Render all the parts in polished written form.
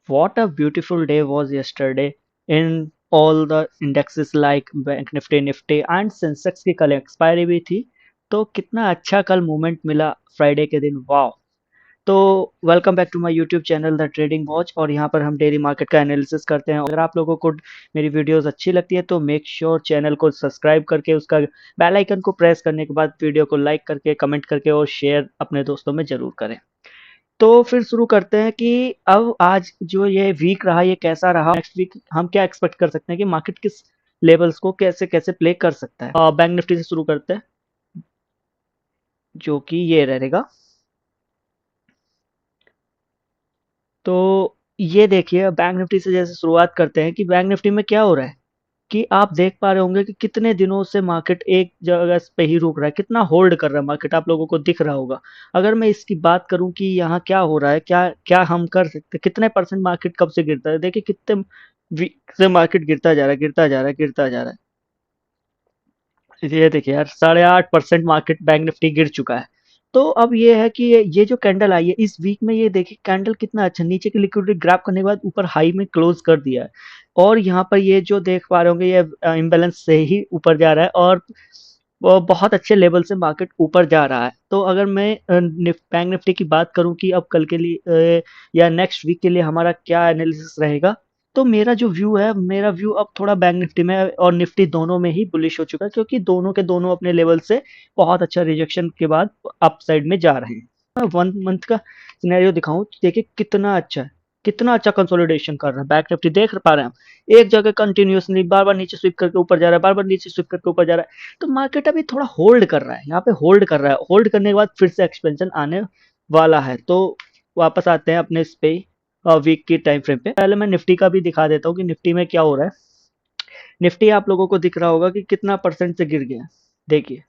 What a beautiful day was yesterday in all the indexes like bank Nifty and Sensex की कल expiry भी थी। तो कितना अच्छा कल मूवमेंट मिला फ्राइडे के दिन, वाह। तो welcome back to my YouTube channel the trading watch, और यहाँ पर हम डेली मार्केट का एनालिसिस करते हैं। अगर आप लोगों को मेरी वीडियोस अच्छी लगती है तो मेक श्योर चैनल को सब्सक्राइब करके उसका बेल आइकन को प्रेस करने के बाद वीडियो को लाइक करके कमेंट करके और शेयर अपने दोस्तों में ज़रूर करें। तो फिर शुरू करते हैं कि अब आज जो ये वीक रहा ये कैसा रहा, नेक्स्ट वीक हम क्या एक्सपेक्ट कर सकते हैं कि मार्केट किस लेवल्स को कैसे कैसे प्ले कर सकता है। बैंक निफ्टी से शुरू करते हैं, जो कि ये रहेगा। तो ये देखिए, बैंक निफ्टी से जैसे शुरुआत करते हैं कि बैंक निफ्टी में क्या हो रहा है कि आप देख पा रहे होंगे कि कितने दिनों से मार्केट एक जगह पे ही रुक रहा है, कितना होल्ड कर रहा है मार्केट, आप लोगों को दिख रहा होगा। अगर मैं इसकी बात करूं कि यहाँ क्या हो रहा है, क्या क्या हम कर सकते हैं, कितने परसेंट मार्केट कब से गिरता है, देखिए कितने वीक से मार्केट गिरता जा रहा है, गिरता जा रहा है, गिरता जा रहा है। ये देखिए यार, 8.5% मार्केट बैंक निफ्टी गिर चुका है। तो अब ये है कि ये जो कैंडल आई है इस वीक में, ये देखिए कैंडल कितना अच्छा नीचे की लिक्विडिटी ग्रैब करने के बाद ऊपर हाई में क्लोज कर दिया है। और यहाँ पर ये जो देख पा रहे होंगे ये इम्बैलेंस से ही ऊपर जा रहा है, और वो बहुत अच्छे लेवल से मार्केट ऊपर जा रहा है। तो अगर मैं बैंक निफ्टी की बात करूं कि अब कल के लिए या नेक्स्ट वीक के लिए हमारा क्या एनालिसिस रहेगा, तो मेरा जो व्यू है, मेरा व्यू अब थोड़ा बैंक निफ्टी में और निफ्टी दोनों में ही बुलिश हो चुका है, क्योंकि दोनों के दोनों अपने लेवल से बहुत अच्छा रिजेक्शन के बाद अप साइड में जा रहे हैं। मैं 1 मंथ का सिनेरियो दिखाऊं तो देखिए कितना अच्छा है, कितना अच्छा कंसोलिडेशन कर रहा है बैंक निफ्टी, देख पा रहे हैं हम एक जगह कंटिन्यूअसली बार बार नीचे स्विप करके ऊपर जा रहा है, बार बार नीचे स्विप करके ऊपर जा रहा है। तो मार्केट अभी थोड़ा होल्ड कर रहा है, यहाँ पे होल्ड कर रहा है, होल्ड करने के बाद फिर से एक्सपेंशन आने वाला है। तो वापस आते हैं अपने इस पे वीक की टाइम फ्रेम पे। पहले मैं निफ्टी का भी दिखा देता हूँ कि निफ्टी में क्या हो रहा है। निफ्टी आप लोगों को दिख रहा होगा कि कितना परसेंट से गिर गया, देखिए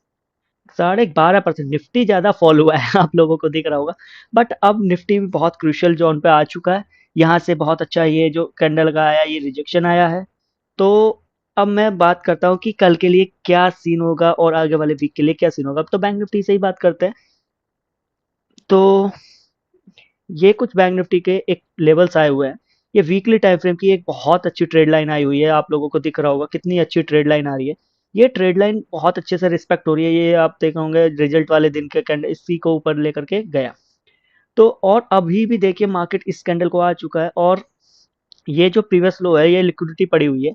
12.5%। निफ्टी ज्यादा फॉल हुआ है आप लोगों को दिख रहा होगा, बट अब निफ्टी भी बहुत क्रूशियल जोन पे आ चुका है। यहाँ से बहुत अच्छा ये जो कैंडल का आया, ये रिजेक्शन आया है। तो अब मैं बात करता हूँ कि कल के लिए क्या सीन होगा और आगे वाले वीक के लिए क्या सीन होगा। अब तो बैंक निफ्टी से ही बात करते हैं। तो ये कुछ बैंक निफ्टी के एक लेवल्स आए हुए हैं। ये वीकली टाइम फ्रेम की एक बहुत अच्छी ट्रेड लाइन आई हुई है, आप लोगों को दिख रहा होगा कितनी अच्छी ट्रेड लाइन आ रही है। ये ट्रेड लाइन बहुत अच्छे से रिस्पेक्ट हो रही है, ये आप देखे होंगे रिजल्ट वाले दिन के कैंडल इसी को ऊपर लेकर के गया। तो और अभी भी देखिए मार्केट इस कैंडल को आ चुका है, और ये जो प्रीवियस लो है ये लिक्विडिटी पड़ी हुई है।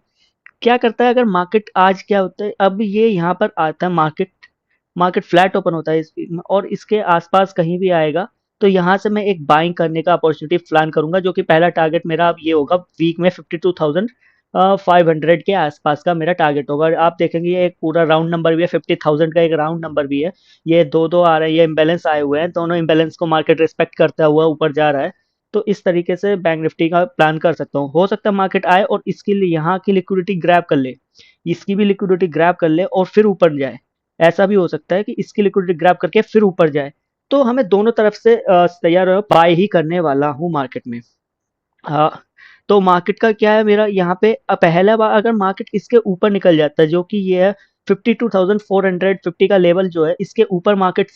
क्या करता है अगर मार्केट आज क्या होता है, अब ये यहाँ पर आता है मार्केट, मार्केट फ्लैट ओपन होता है इस वीक में और इसके आसपास कहीं भी आएगा, तो यहाँ से मैं एक बाइंग करने का अपॉर्चुनिटी प्लान करूंगा, जो कि पहला टारगेट मेरा अब ये होगा वीक में 52,500 के आसपास का मेरा टारगेट होगा। आप देखेंगे ये एक पूरा राउंड नंबर भी है, 50,000 का एक राउंड नंबर भी है। ये दो दो आ रहे हैं, ये इम्बेलेंस आए हुए हैं, दोनों इम्बेलेंस को मार्केट रिस्पेक्ट करता हुआ ऊपर जा रहा है। तो इस तरीके से बैंक निफ्टी का प्लान कर सकता हूँ। हो सकता है मार्केट आए और इसके लिए यहाँ की लिक्विडिटी ग्रैब कर ले, इसकी भी लिक्विडिटी ग्रैब कर ले और फिर ऊपर जाए। ऐसा भी हो सकता है कि इसकी लिक्विडिटी ग्रैब करके फिर ऊपर जाए। तो हमें दोनों तरफ से तैयार बाय ही करने वाला हूँ मार्केट में। हाँ, तो मार्केट का क्या है मेरा यहाँ पे, पहला बार अगर मार्केट इसके ऊपर निकल जाता है, जो कि ये है 52,450 का लेवल जो है, इसके ऊपर मार्केट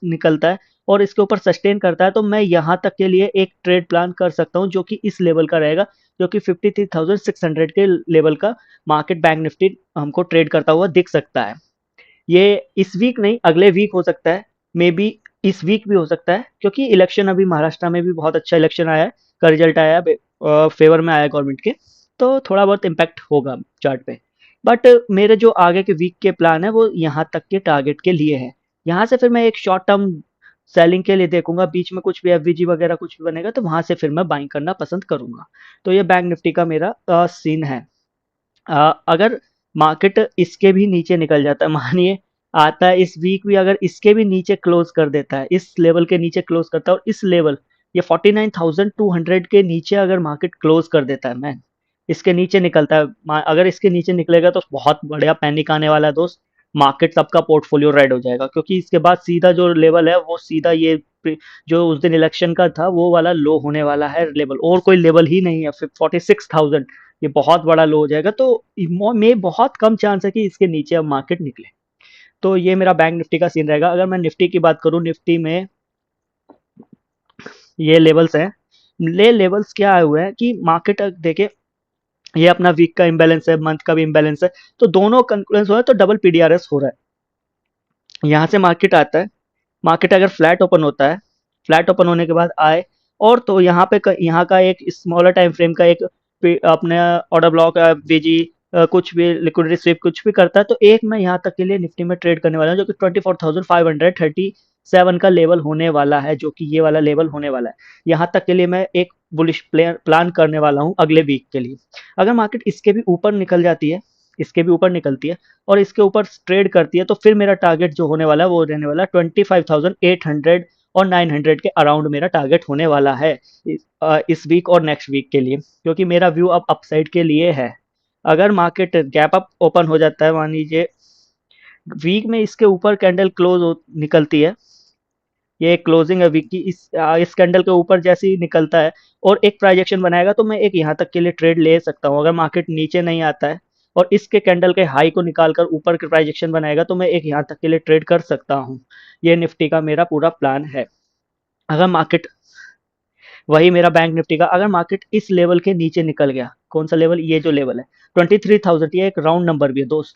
निकलता है और इसके ऊपर सस्टेन करता है, तो मैं यहाँ तक के लिए एक ट्रेड प्लान कर सकता हूँ, जो कि इस लेवल का रहेगा, जो कि 53,600 के लेवल का मार्केट बैंक निफ्टी हमको ट्रेड करता हुआ दिख सकता है। ये इस वीक नहीं, अगले वीक हो सकता है, मे बी इस वीक भी हो सकता है, क्योंकि इलेक्शन अभी महाराष्ट्र में भी बहुत अच्छा इलेक्शन आया है, का रिजल्ट आया है, फेवर में आया गवर्नमेंट के। तो थोड़ा बहुत इम्पैक्ट होगा चार्ट पे। बट मेरे जो आगे के वीक के प्लान है वो यहाँ तक के टारगेट के लिए है। यहाँ से फिर मैं एक शॉर्ट टर्म सेलिंग के लिए देखूंगा, बीच में कुछ भी एफवीजी वगैरह कुछ भी बनेगा तो वहां से फिर मैं बाइंग करना पसंद करूंगा। तो ये बैंक निफ्टी का मेरा सीन है। अगर मार्केट इसके भी नीचे निकल जाता है, मानिए आता है इस वीक भी, अगर इसके भी नीचे क्लोज कर देता है, इस लेवल के नीचे क्लोज करता है, और इस लेवल ये 49,200 के नीचे अगर मार्केट क्लोज कर देता है, मैन इसके नीचे निकलता है, अगर इसके नीचे निकलेगा तो बहुत बढ़िया पैनिक आने वाला है दोस्त। मार्केट सबका पोर्टफोलियो रेड हो जाएगा, क्योंकि इसके बाद सीधा जो लेवल है वो सीधा ये जो उस दिन इलेक्शन का था वो वाला लो होने वाला है लेवल, और कोई लेवल ही नहीं है। 46,000 ये बहुत बड़ा लो हो जाएगा, तो में बहुत कम चांस है कि इसके नीचे अब मार्केट निकले। तो ये मेरा बैंक निफ्टी का सीन रहेगा। अगर मैं निफ्टी की बात करूं, निफ्टी में ये लेवल्स हैं ले लेवल्स क्या आए हुए हैं कि मार्केट देखे, ये अपना वीक का इम्बैलेंस है, मंथ का भी इम्बैलेंस है, तो दोनों कंक्लुएंस हो रहा है, तो डबल पीडीआरएस हो रहा है। यहाँ से मार्केट आता है, मार्केट अगर फ्लैट ओपन होता है, फ्लैट ओपन होने के बाद आए और तो यहाँ पे यहाँ का एक स्मॉलर टाइम फ्रेम का एक अपने ऑर्डर ब्लॉक बीजी कुछ भी लिक्विडिटी स्वीप कुछ भी करता है, तो एक मैं यहाँ तक के लिए निफ्टी में ट्रेड करने वाला हूँ, जो कि 24,537 का लेवल होने वाला है, जो कि ये वाला लेवल होने वाला है। यहाँ तक के लिए मैं एक बुलिश प्लान करने वाला हूँ अगले वीक के लिए। अगर मार्केट इसके भी ऊपर निकल जाती है, इसके भी ऊपर निकलती है और इसके ऊपर ट्रेड करती है, तो फिर मेरा टारगेट जो होने वाला है वो रहने वाला है 25,800 और 900 के अराउंड मेरा टारगेट होने वाला है इस वीक और नेक्स्ट वीक के लिए, क्योंकि मेरा व्यू अब अपसाइड के लिए है। अगर मार्केट गैप अप ओपन हो जाता है, मान लीजिए वीक में इसके ऊपर कैंडल निकलती है, ये क्लोजिंग है वीक की, इस कैंडल के ऊपर जैसे ही निकलता है और एक प्राइजेक्शन बनाएगा, तो मैं एक यहाँ तक के लिए ट्रेड ले सकता हूँ। अगर मार्केट नीचे नहीं आता है और इसके कैंडल के हाई को निकालकर ऊपर के प्राइजेक्शन बनाएगा, तो मैं एक यहाँ तक के लिए ट्रेड कर सकता हूँ। ये निफ्टी का मेरा पूरा प्लान है। अगर मार्केट, वही मेरा बैंक निफ्टी का, अगर मार्केट इस लेवल के नीचे निकल गया, कौन सा लेवल, ये जो लेवल है 23,000, ये एक राउंड नंबर भी है दोस्त,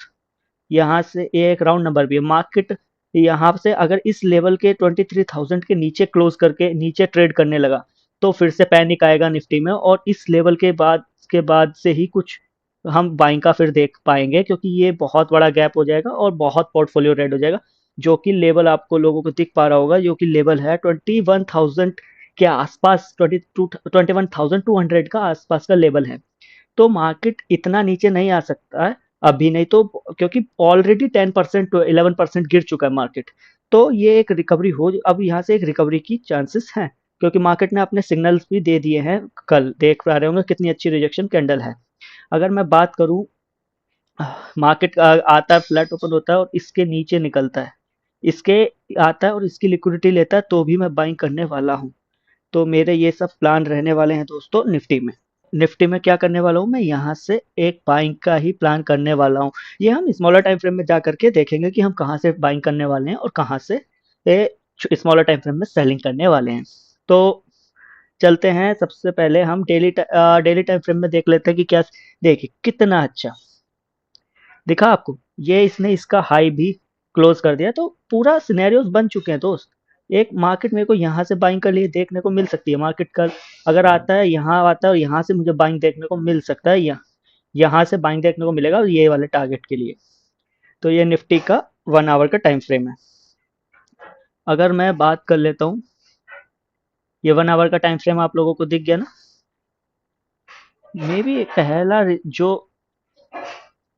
यहाँ से ये एक राउंड नंबर भी है। मार्केट यहाँ से अगर इस लेवल के 23,000 के नीचे क्लोज करके नीचे ट्रेड करने लगा, तो फिर से पैनिक आएगा निफ्टी में और इस लेवल के बाद से ही कुछ हम बाइंग का फिर देख पाएंगे, क्योंकि ये बहुत बड़ा गैप हो जाएगा और बहुत पोर्टफोलियो रेड हो जाएगा। जो कि लेवल आपको लोगों को दिख पा रहा होगा, जो कि लेवल है 21,000 के आसपास, 21,200 का आसपास का लेवल है। तो मार्केट इतना नीचे नहीं आ सकता है अभी, नहीं तो, क्योंकि ऑलरेडी 10% टू 11% गिर चुका है मार्केट। तो ये एक रिकवरी हो, अब यहाँ से एक रिकवरी की चांसेस हैं, क्योंकि मार्केट ने अपने सिग्नल्स भी दे दिए हैं। कल देख पा रहे होंगे कितनी अच्छी रिजेक्शन कैंडल है। अगर मैं बात करूं, मार्केट आता है, फ्लैट ओपन होता है और इसके नीचे निकलता है, इसके आता है और इसकी लिक्विडिटी लेता है, तो भी मैं बाइंग करने वाला हूँ। तो मेरे ये सब प्लान रहने वाले हैं दोस्तों निफ्टी में। निफ्टी में क्या करने वाला हूँ, मैं यहाँ से एक बाइंग का ही प्लान करने वाला हूँ। ये हम स्मॉलर टाइम फ्रेम में जा करके देखेंगे कि हम कहाँ से बाइंग करने वाले हैं और कहाँ से स्मॉलर टाइम फ्रेम में सेलिंग करने वाले हैं। तो चलते हैं, सबसे पहले हम डेली टाइम फ्रेम में देख लेते हैं कि क्या, देखिए कितना अच्छा दिखा आपको, ये इसने इसका हाई भी क्लोज कर दिया, तो पूरा सिनेरियोस बन चुके हैं दोस्त। एक मार्केट मेरे को यहाँ से बाइंग के लिए देखने को मिल सकती है, मार्केट का अगर आता है, यहाँ आता है और यहाँ से मुझे बाइंग देखने को मिल सकता है, यहाँ से बाइंग देखने को मिलेगा ये वाले टारगेट के लिए। तो ये निफ्टी का 1 आवर का टाइम फ्रेम है। अगर मैं बात कर लेता हूँ, ये 1 आवर का टाइम फ्रेम आप लोगों को दिख गया ना, मे बी पहला जो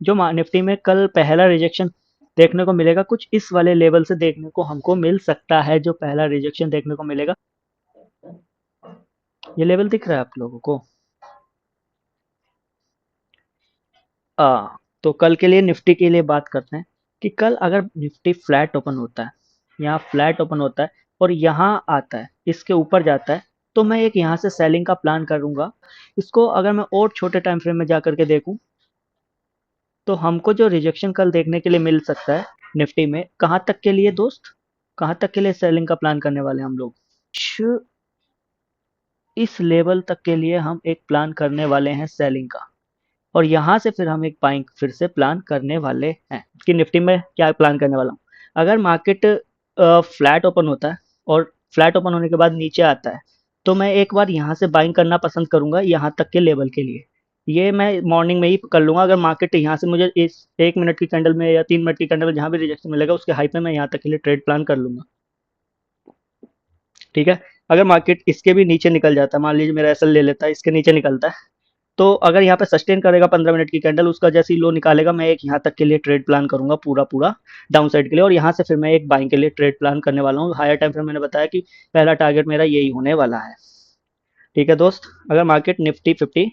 निफ्टी में कल पहला रिजेक्शन देखने को मिलेगा, कुछ इस वाले लेवल से देखने को हमको मिल सकता है। जो पहला रिजेक्शन देखने को मिलेगा, ये लेवल दिख रहा है आप लोगों को। तो कल के लिए निफ्टी के लिए बात करते हैं कि कल अगर निफ्टी फ्लैट ओपन होता है, यहाँ फ्लैट ओपन होता है और यहाँ आता है, इसके ऊपर जाता है, तो मैं एक यहाँ से सेलिंग का प्लान करूंगा। इसको अगर मैं और छोटे टाइम फ्रेम में जा करके देखूं, तो हमको जो रिजेक्शन कल देखने के लिए मिल सकता है निफ्टी में, कहाँ तक के लिए दोस्त, कहाँ तक के लिए सेलिंग का प्लान करने वाले हैं हम लोग, इस लेवल तक के लिए हम एक प्लान करने वाले हैं सेलिंग का। और यहाँ से फिर हम एक बाइंग फिर से प्लान करने वाले हैं कि निफ्टी में क्या प्लान करने वाला हूँ। अगर मार्केट फ्लैट ओपन होता है और फ्लैट ओपन होने के बाद नीचे आता है, तो मैं एक बार यहाँ से बाइंग करना पसंद करूंगा यहाँ तक के लेवल के लिए। ये मैं मॉर्निंग में ही कर लूंगा। अगर मार्केट यहाँ से मुझे इस 1 मिनट की कैंडल में या 3 मिनट की कैंडल में जहाँ भी रिजेक्शन मिलेगा, उसके हाई पे मैं यहाँ तक के लिए ट्रेड प्लान कर लूंगा। ठीक है। अगर मार्केट इसके भी नीचे निकल जाता है, मान लीजिए मेरा एसएल ले लेता है, इसके नीचे निकलता है, तो अगर यहाँ पे सस्टेन करेगा 15 मिनट की कैंडल, उसका जैसे ही लो निकालेगा, मैं एक यहाँ तक के लिए ट्रेड प्लान करूंगा पूरा पूरा डाउन साइड के लिए, और यहाँ से फिर मैं एक बाइंग के लिए ट्रेड प्लान करने वाला हूँ। हायर टाइम फ्रेम मैंने बताया कि पहला टारगेट मेरा यही होने वाला है। ठीक है दोस्त। अगर मार्केट निफ्टी 50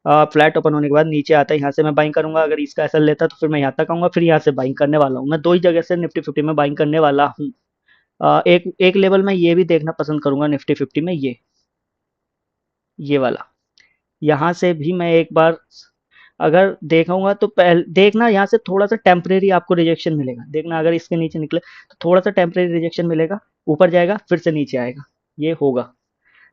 फ्लैट ओपन होने के बाद नीचे आता है, यहाँ से मैं बाइंग करूंगा। अगर इसका एसएल लेता है तो फिर मैं यहाँ तक आऊंगा, फिर यहाँ से बाइंग करने वाला हूँ। मैं दो ही जगह से निफ्टी 50 में बाइंग करने वाला हूँ। एक एक लेवल में ये भी देखना पसंद करूंगा निफ्टी 50 में, ये वाला, यहाँ से भी मैं एक बार अगर देखूंगा, तो पहले देखना यहाँ से थोड़ा सा टेम्परेरी आपको रिजेक्शन मिलेगा। देखना अगर इसके नीचे निकले तो थोड़ा सा टेम्परेरी रिजेक्शन मिलेगा, ऊपर जाएगा फिर से नीचे आएगा, ये होगा।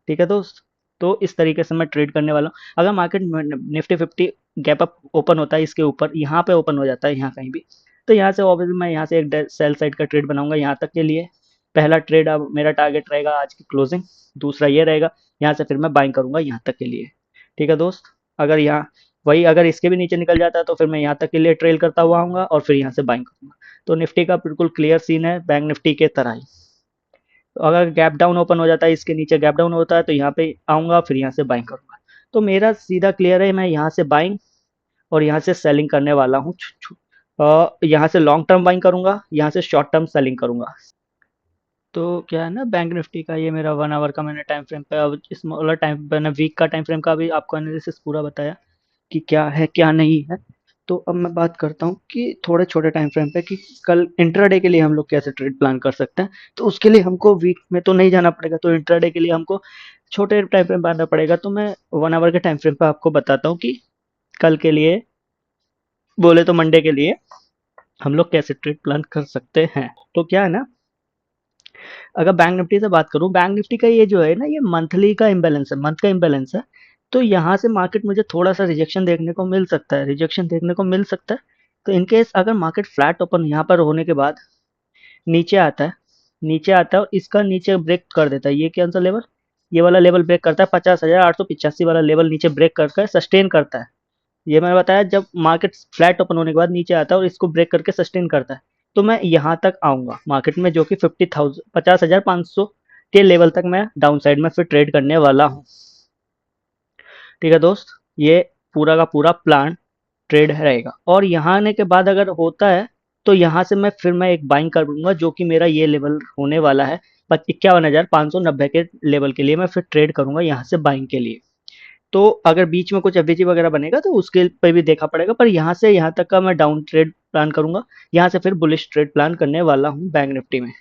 ठीक है दोस्त। तो इस तरीके से मैं ट्रेड करने वाला हूँ। अगर market Nifty 50 gap up open होता है इसके ऊपर, यहाँ पे ओपन हो जाता है यहाँ कहीं भी, तो यहाँ से ऑब्वियसली मैं यहाँ से एक सेल साइड का ट्रेड बनाऊंगा यहाँ तक के लिए। पहला ट्रेड अब मेरा टारगेट रहेगा आज की क्लोजिंग, दूसरा ये रहेगा, यहाँ से फिर मैं बाइंग करूंगा यहाँ तक के लिए। ठीक है दोस्त, अगर यहाँ वही अगर इसके भी नीचे निकल जाता है तो फिर मैं यहाँ तक के लिए ट्रेल करता हुआ आऊंगा और फिर यहाँ से बाइंग करूंगा। तो निफ्टी का बिल्कुल क्लियर सीन है बैंक निफ्टी के तरह ही। तो अगर गैप डाउन ओपन हो जाता है, इसके नीचे गैप डाउन होता है, तो यहाँ पे आऊंगा फिर यहाँ से बाइंग करूंगा। तो मेरा सीधा क्लियर है, मैं यहाँ से बाइंग और यहाँ से सेलिंग करने वाला हूँ। यहाँ से लॉन्ग टर्म बाइंग करूंगा, यहाँ से शॉर्ट टर्म सेलिंग करूंगा। तो क्या है ना, बैंक निफ्टी का ये मेरा 1 आवर का मैंने टाइम फ्रेम पे, अब स्मॉलर टाइम मैंने वीक का टाइम फ्रेम का भी आपको एनालिसिस पूरा बताया कि क्या है क्या नहीं है। तो अब मैं बात करता हूँ कि थोड़े छोटे टाइम फ्रेम पे कि कल इंट्राडे के लिए हम लोग कैसे ट्रेड प्लान कर सकते हैं। तो उसके लिए हमको वीक में तो नहीं जाना पड़ेगा, तो इंट्राडे के लिए हमको छोटे टाइम फ्रेम बनाना पड़ेगा। तो मैं 1 आवर के टाइम फ्रेम पे आपको बताता हूँ कि कल के लिए बोले तो मंडे के लिए हम लोग कैसे ट्रेड प्लान कर सकते हैं। तो क्या है ना, अगर बैंक निफ्टी से बात करूं, बैंक निफ्टी का ये जो है ना, ये मंथली का इम्बैलेंस है, मंथ का इम्बैलेंस है। तो यहाँ से मार्केट मुझे थोड़ा सा रिजेक्शन देखने को मिल सकता है, रिजेक्शन देखने को मिल सकता है। तो इनकेस अगर मार्केट फ्लैट ओपन यहाँ पर होने के बाद नीचे आता है, नीचे आता है और इसका नीचे ब्रेक कर देता है, ये कौन सा लेवल, ये वाला लेवल ब्रेक करता है, 50,885 वाला लेवल नीचे ब्रेक करके सस्टेन करता है। ये मैंने बताया, जब मार्केट फ्लैट ओपन होने के बाद नीचे आता है और इसको ब्रेक करके सस्टेन करता है, तो मैं यहाँ तक आऊंगा मार्केट में, जो कि 50,500 के लेवल तक मैं डाउन साइड में फिर ट्रेड करने वाला हूँ। ठीक है दोस्त, ये पूरा का पूरा प्लान ट्रेड रहेगा। और यहाँ आने के बाद अगर होता है तो यहाँ से मैं एक बाइंग कर लूंगा, जो कि मेरा ये लेवल होने वाला है 51,590 के लेवल के लिए मैं फिर ट्रेड करूंगा यहाँ से बाइंग के लिए। तो अगर बीच में कुछ एफवीजी वगैरह बनेगा तो उसके पे भी देखा पड़ेगा, पर यहाँ से यहाँ तक का मैं डाउन ट्रेड प्लान करूंगा, यहाँ से फिर बुलिश ट्रेड प्लान करने वाला हूँ बैंक निफ्टी में।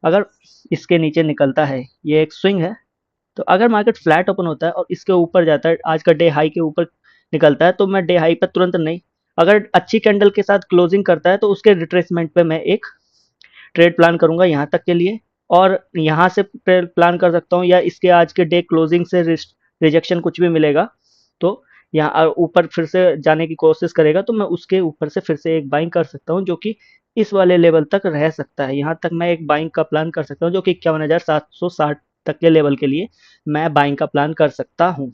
अगर इसके नीचे निकलता है, ये एक स्विंग है, तो अगर मार्केट फ्लैट ओपन होता है और इसके ऊपर जाता है, आज का डे हाई के ऊपर निकलता है, तो मैं डे हाई पर तुरंत नहीं, अगर अच्छी कैंडल के साथ क्लोजिंग करता है तो उसके रिट्रेसमेंट पे मैं एक ट्रेड प्लान करूंगा यहाँ तक के लिए। और यहाँ से प्लान कर सकता हूँ, या इसके आज के डे क्लोजिंग से रिजेक्शन कुछ भी मिलेगा तो यहाँ ऊपर फिर से जाने की कोशिश करेगा, तो मैं उसके ऊपर से फिर से एक बाइंग कर सकता हूँ, जो कि इस वाले लेवल तक रह सकता है। यहाँ तक मैं एक बाइंग का प्लान कर सकता हूँ, जो कि 51,760 तक के लेवल के लिए मैं बाइंग का प्लान कर सकता हूँ।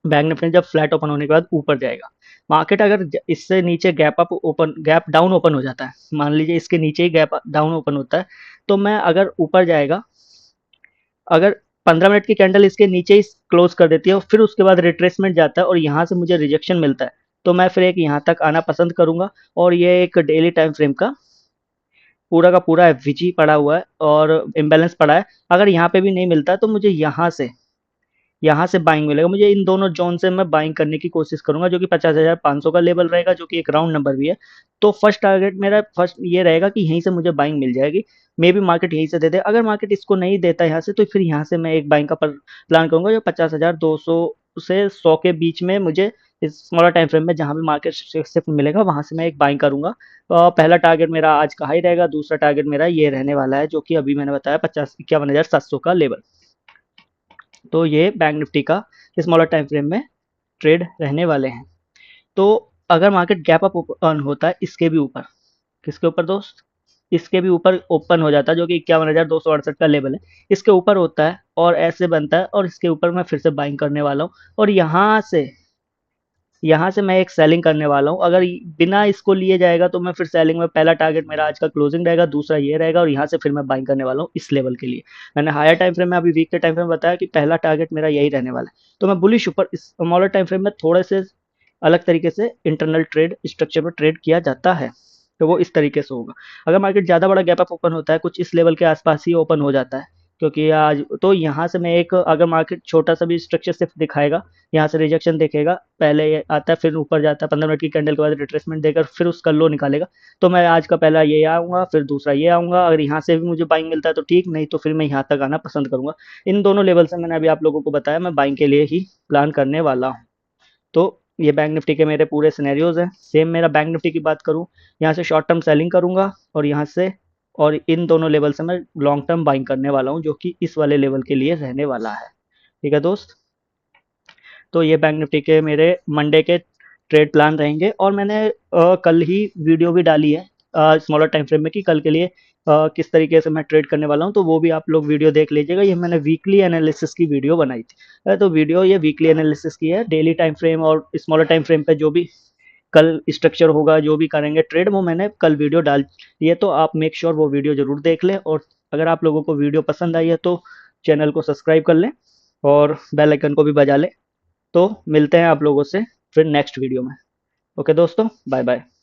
बैंक निफ्टी जब फ्लैट ओपन होने के बाद ऊपर जाएगा, मार्केट अगर इससे नीचे गैप डाउन ओपन हो जाता है, मान लीजिए इसके नीचे ही गैप डाउन ओपन होता है, तो मैं अगर ऊपर जाएगा, अगर 15 मिनट की कैंडल इसके नीचे ही क्लोज कर देती है और फिर उसके बाद रिट्रेसमेंट जाता है और यहाँ से मुझे रिजेक्शन मिलता है, तो मैं फिर एक यहाँ तक आना पसंद करूंगा। और ये एक डेली टाइम फ्रेम का पूरा एफवीजी पड़ा हुआ है और इम्बैलेंस पड़ा है। अगर यहाँ पे भी नहीं मिलता तो मुझे यहाँ से बाइंग मिलेगा, मुझे इन दोनों जोन से मैं बाइंग करने की कोशिश करूंगा, जो कि 50,500 का लेवल रहेगा, जो कि एक राउंड नंबर भी है। तो फर्स्ट टारगेट मेरा फर्स्ट ये रहेगा कि यहीं से मुझे बाइंग मिल जाएगी, मे बी मार्केट यहीं से दे दे। अगर मार्केट इसको नहीं देता यहाँ से, तो फिर यहाँ से मैं एक बाइंग का प्लान करूंगा, जो 50,200 से 100 के बीच में मुझे इस स्मॉलर टाइम फ्रेम में जहां भी मार्केट शिफ्ट मिलेगा वहां से मैं एक बाइंग करूंगा। पहला टारगेट मेरा आज का हाई रहेगा, दूसरा टारगेट मेरा ये रहने वाला है, जो कि अभी मैंने बताया 51,700 का लेवल। तो ये बैंक निफ्टी का स्मॉलर टाइम फ्रेम में ट्रेड रहने वाले हैं। तो अगर मार्केट गैप अप ओपन होता है इसके भी ऊपर, किसके ऊपर दोस्त, इसके भी ऊपर ओपन हो जाता है, जो कि 51,268 का लेवल है, इसके ऊपर होता है और ऐसे बनता है, और इसके ऊपर मैं फिर से बाइंग करने वाला हूँ और यहाँ से मैं एक सेलिंग करने वाला हूँ। अगर बिना इसको लिए जाएगा तो मैं फिर सेलिंग में, पहला टारगेट मेरा आज का क्लोजिंग रहेगा, दूसरा ये रहेगा, और यहाँ से फिर मैं बाइंग करने वाला हूँ इस लेवल के लिए। मैंने हायर टाइम फ्रेम में, अभी वीक के टाइम फ्रेम में बताया कि पहला टारगेट मेरा यही रहने वाला है। तो मैं बुलिश ऊपर इस स्मॉलर टाइम फ्रेम में थोड़े से अलग तरीके से इंटरनल ट्रेड स्ट्रक्चर में ट्रेड किया जाता है, तो वो इस तरीके से होगा। अगर मार्केट ज़्यादा बड़ा गैप अप ओपन होता है, कुछ इस लेवल के आसपास ही ओपन हो जाता है, क्योंकि आज तो यहाँ से मैं एक, अगर मार्केट छोटा सा भी स्ट्रक्चर सिर्फ दिखाएगा, यहाँ से रिजेक्शन देखेगा, पहले ये आता है फिर ऊपर जाता है, 15 मिनट की कैंडल के बाद रिट्रेसमेंट देकर फिर उसका लो निकालेगा, तो मैं आज का पहला ये आऊँगा, फिर दूसरा ये आऊँगा। अगर यहाँ से भी मुझे बाइंग मिलता है तो ठीक, नहीं तो फिर मैं यहाँ तक आना पसंद करूँगा। इन दोनों लेवल से मैंने अभी आप लोगों को बताया मैं बाइंग के लिए ही प्लान करने वाला हूँ। तो ये बैंक निफ्टी के मेरे पूरे सिनेरियोज हैं। सेम मेरा बैंक निफ्टी की बात करूँ, यहाँ से शॉर्ट टर्म सेलिंग करूँगा और यहाँ से, और इन दोनों लेवल से मैं लॉन्ग टर्म बाइंग करने वाला हूँ, जो कि इस वाले लेवल के लिए रहने वाला है। ठीक है दोस्त, तो ये बैंक निफ्टी के मेरे मंडे के ट्रेड प्लान रहेंगे। और मैंने कल ही वीडियो भी डाली है स्मॉलर टाइम फ्रेम में कि कल के लिए किस तरीके से मैं ट्रेड करने वाला हूँ, तो वो भी आप लोग वीडियो देख लीजिएगा। ये मैंने वीकली एनालिसिस की वीडियो बनाई थी। तो वीडियो ये वीकली एनालिसिस की है। डेली टाइम फ्रेम और स्मॉलर टाइम फ्रेम पे जो भी कल स्ट्रक्चर होगा, जो भी करेंगे ट्रेड, वो मैंने कल वीडियो डाल दी है। तो आप मेक श्योर वो वीडियो ज़रूर देख लें। और अगर आप लोगों को वीडियो पसंद आई है तो चैनल को सब्सक्राइब कर लें और बेल आइकन को भी बजा लें। तो मिलते हैं आप लोगों से फिर नेक्स्ट वीडियो में। ओके दोस्तों, बाय बाय।